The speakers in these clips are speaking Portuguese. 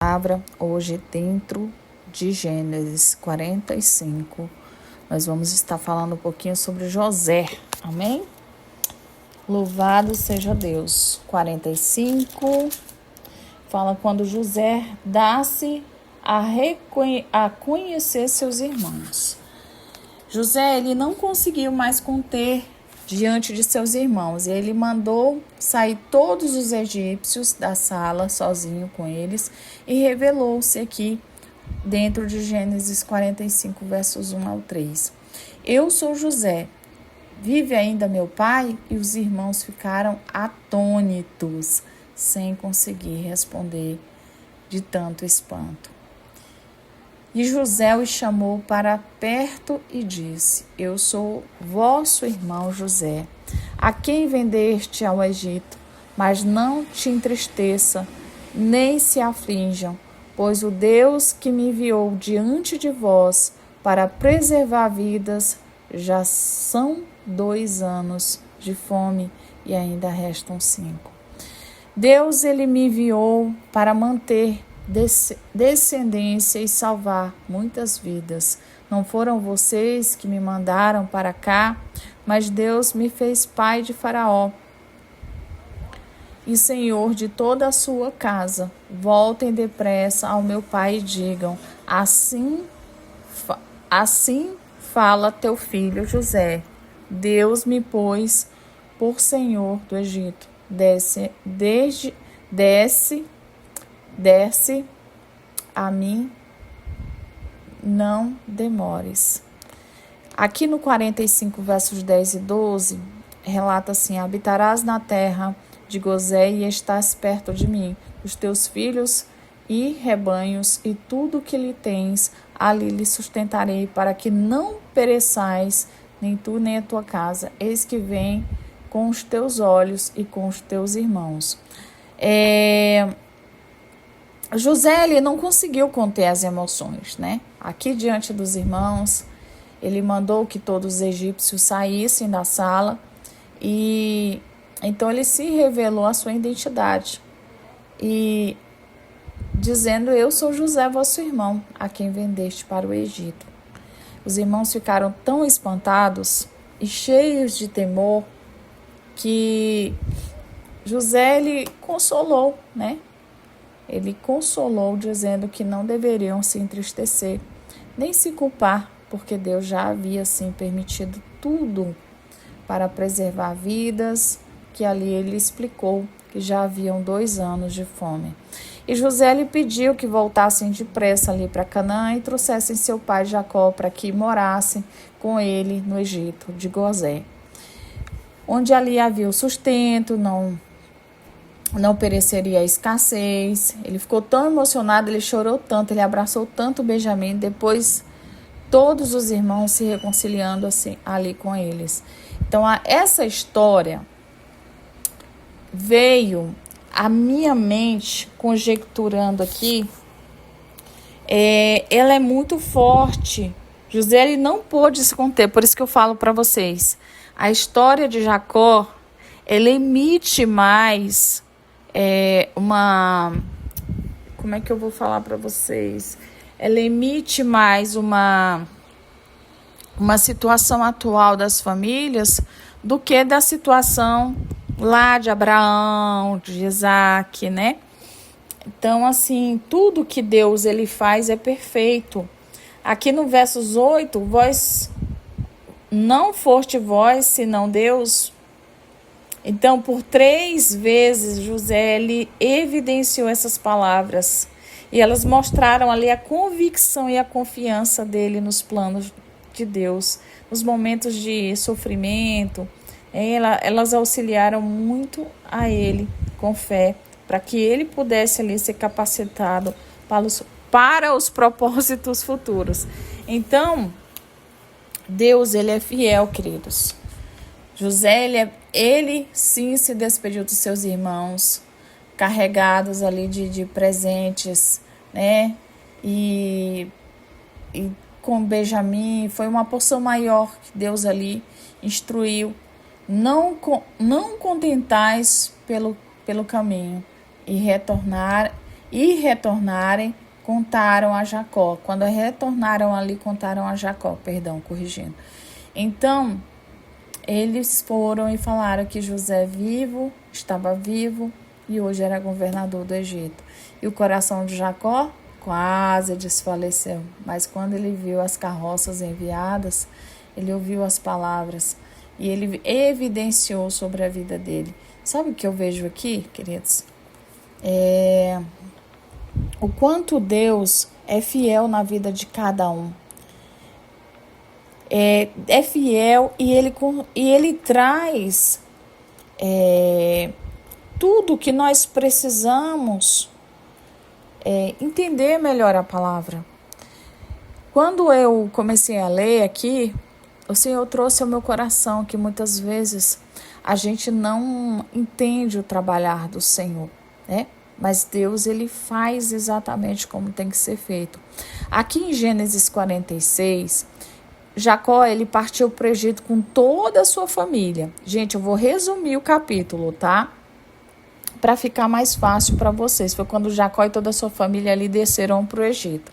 Palavra hoje dentro de Gênesis 45, nós vamos estar falando um pouquinho sobre José, amém? Louvado seja Deus. 45 fala quando José dá-se a conhecer seus irmãos. José, ele não conseguiu mais conter diante de seus irmãos, e ele mandou sair todos os egípcios da sala sozinho com eles e revelou-se aqui dentro de Gênesis 45, versos 1 ao 3. Eu sou José, vive ainda meu pai? E os irmãos ficaram atônitos, sem conseguir responder de tanto espanto. E José os chamou para perto e disse: Eu sou vosso irmão José, a quem vendeste ao Egito, mas não te entristeça, nem se aflinjam, pois o Deus que me enviou diante de vós para preservar vidas, já são 2 anos de fome e ainda restam 5. Deus, ele me enviou para manter descendência e salvar muitas vidas. Não foram vocês que me mandaram para cá, mas Deus me fez pai de Faraó e senhor de toda a sua casa. Voltem depressa ao meu pai e digam: assim fala teu filho José. Deus me pôs por senhor do Egito. Desce a mim, não demores. Aqui no 45, versos 10 e 12, relata assim: habitarás na terra de Gozé e estás perto de mim, os teus filhos e rebanhos e tudo que lhe tens, ali lhe sustentarei, para que não pereçais, nem tu nem a tua casa. Eis que vem com os teus olhos e com os teus irmãos. José, ele não conseguiu conter as emoções, né? Aqui diante dos irmãos, ele mandou que todos os egípcios saíssem da sala e então ele se revelou a sua identidade e dizendo: eu sou José, vosso irmão, a quem vendeste para o Egito. Os irmãos ficaram tão espantados e cheios de temor que José, ele consolou, né? Ele consolou dizendo que não deveriam se entristecer, nem se culpar, porque Deus já havia assim permitido tudo para preservar vidas, que ali ele explicou que já haviam 2 anos de fome. E José lhe pediu que voltassem depressa ali para Canaã e trouxessem seu pai Jacó para que morassem com ele no Egito de Gozé, onde ali havia o sustento, não pereceria a escassez. Ele ficou tão emocionado, ele chorou tanto, ele abraçou tanto Benjamim, depois todos os irmãos se reconciliando assim, ali com eles. Então, essa história veio à minha mente, conjecturando aqui, ela é muito forte. José, ele não pôde se conter, por isso que eu falo para vocês. A história de Jacó, ela emite mais como é que eu vou falar para vocês? Ela emite mais uma situação atual das famílias do que da situação lá de Abraão, de Isaac, né? Então, assim, tudo que Deus ele faz é perfeito. Aqui no versos 8, vós não foste vós, senão Deus. Então, por 3 vezes, José ele evidenciou essas palavras e elas mostraram ali a convicção e a confiança dele nos planos de Deus, nos momentos de sofrimento. Elas auxiliaram muito a ele com fé, para que ele pudesse ali ser capacitado para os propósitos futuros. Então, Deus ele é fiel, queridos. José, ele sim se despediu dos seus irmãos, carregados ali de presentes, né? E com Benjamim, foi uma porção maior que Deus ali instruiu. Não contentais pelo caminho e retornar E retornarem, contaram a Jacó. Quando retornaram ali, contaram a Jacó, corrigindo. Então, eles foram e falaram que José estava vivo e hoje era governador do Egito. E o coração de Jacó quase desfaleceu. Mas quando ele viu as carroças enviadas, ele ouviu as palavras e ele evidenciou sobre a vida dele. Sabe o que eu vejo aqui, queridos? O quanto Deus é fiel na vida de cada um. É fiel e ele traz tudo que nós precisamos entender melhor a palavra. Quando eu comecei a ler aqui, o Senhor trouxe ao meu coração que muitas vezes a gente não entende o trabalhar do Senhor, né? Mas Deus, ele faz exatamente como tem que ser feito. Aqui em Gênesis 46, Jacó, ele partiu para o Egito com toda a sua família. Gente, eu vou resumir o capítulo, tá? Para ficar mais fácil para vocês. Foi quando Jacó e toda a sua família ali desceram para o Egito.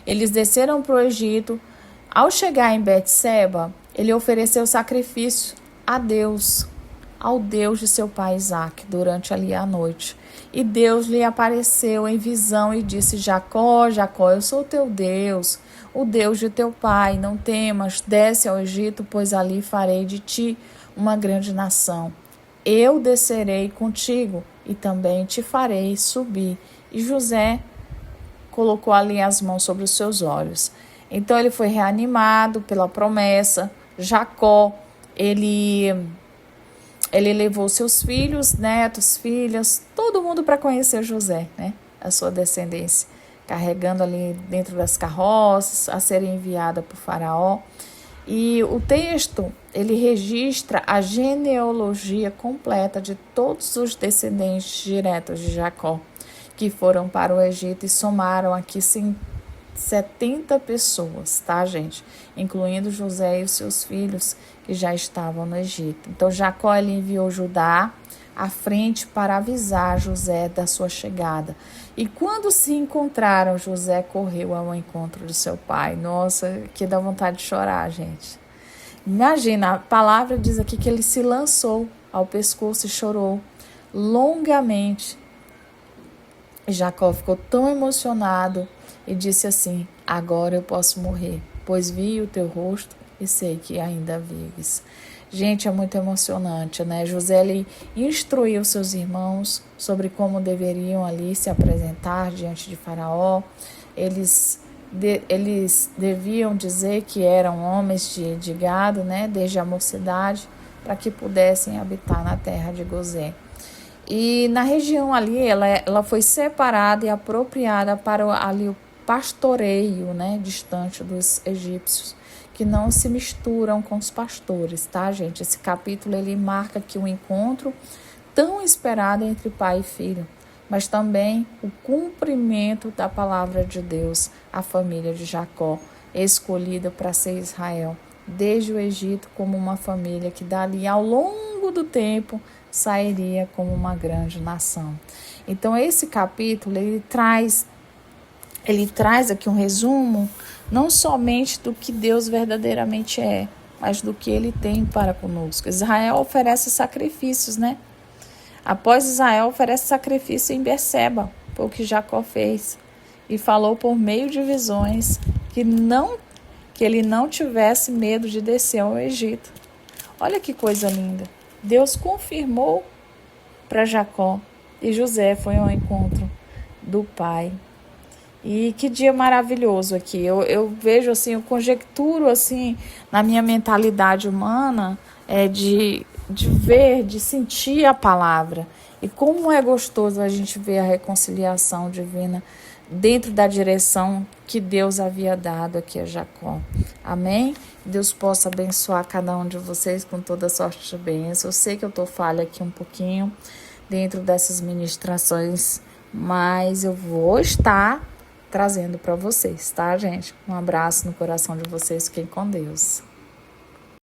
Eles desceram para o Egito. Ao chegar em Betseba, ele ofereceu sacrifício a Deus, ao Deus de seu pai Isaque, durante ali a noite. E Deus lhe apareceu em visão e disse: Jacó, Jacó, eu sou teu Deus, o Deus de teu pai. Não temas, desce ao Egito, pois ali farei de ti uma grande nação. Eu descerei contigo e também te farei subir. E José colocou ali as mãos sobre os seus olhos. Então ele foi reanimado pela promessa. Jacó, ele levou seus filhos, netos, filhas, todo mundo para conhecer José, né? A sua descendência, carregando ali dentro das carroças, a serem enviada por Faraó. E o texto, ele registra a genealogia completa de todos os descendentes diretos de Jacó, que foram para o Egito e somaram aqui 70 pessoas, tá, gente? Incluindo José e os seus filhos que já estavam no Egito. Então, Jacó, ele enviou Judá à frente para avisar José da sua chegada. E quando se encontraram, José correu ao encontro de seu pai. Nossa, que dá vontade de chorar, gente. Imagina, a palavra diz aqui que ele se lançou ao pescoço e chorou longamente. Jacó ficou tão emocionado e disse assim: agora eu posso morrer, pois vi o teu rosto e sei que ainda vives. Gente, é muito emocionante, né? José, ele instruiu seus irmãos sobre como deveriam ali se apresentar diante de Faraó. Eles deviam dizer que eram homens de gado, né? Desde a mocidade, para que pudessem habitar na terra de Gozém. E na região ali, ela foi separada e apropriada para o pastoreio, né, distante dos egípcios, que não se misturam com os pastores, tá, gente? Esse capítulo, ele marca aqui um encontro tão esperado entre pai e filho, mas também o cumprimento da palavra de Deus, a família de Jacó, escolhida para ser Israel, desde o Egito como uma família que dali ao longo do tempo sairia como uma grande nação. Então esse capítulo, ele traz aqui um resumo não somente do que Deus verdadeiramente é, mas do que ele tem para conosco. Israel oferece sacrifícios, né? Após Israel oferece sacrifício em Berseba, foi o que Jacó fez, e falou por meio de visões que ele não tivesse medo de descer ao Egito. Olha que coisa linda. Deus confirmou para Jacó e José foi ao encontro do pai. E que dia maravilhoso aqui. Eu vejo assim, eu conjecturo assim na minha mentalidade humana de ver, de sentir a palavra. E como é gostoso a gente ver a reconciliação divina dentro da direção que Deus havia dado aqui a Jacó. Amém? Deus possa abençoar cada um de vocês com toda sorte de bênção. Eu sei que eu estou falha aqui um pouquinho dentro dessas ministrações, mas eu vou estar trazendo para vocês, tá, gente? Um abraço no coração de vocês, fiquem com Deus.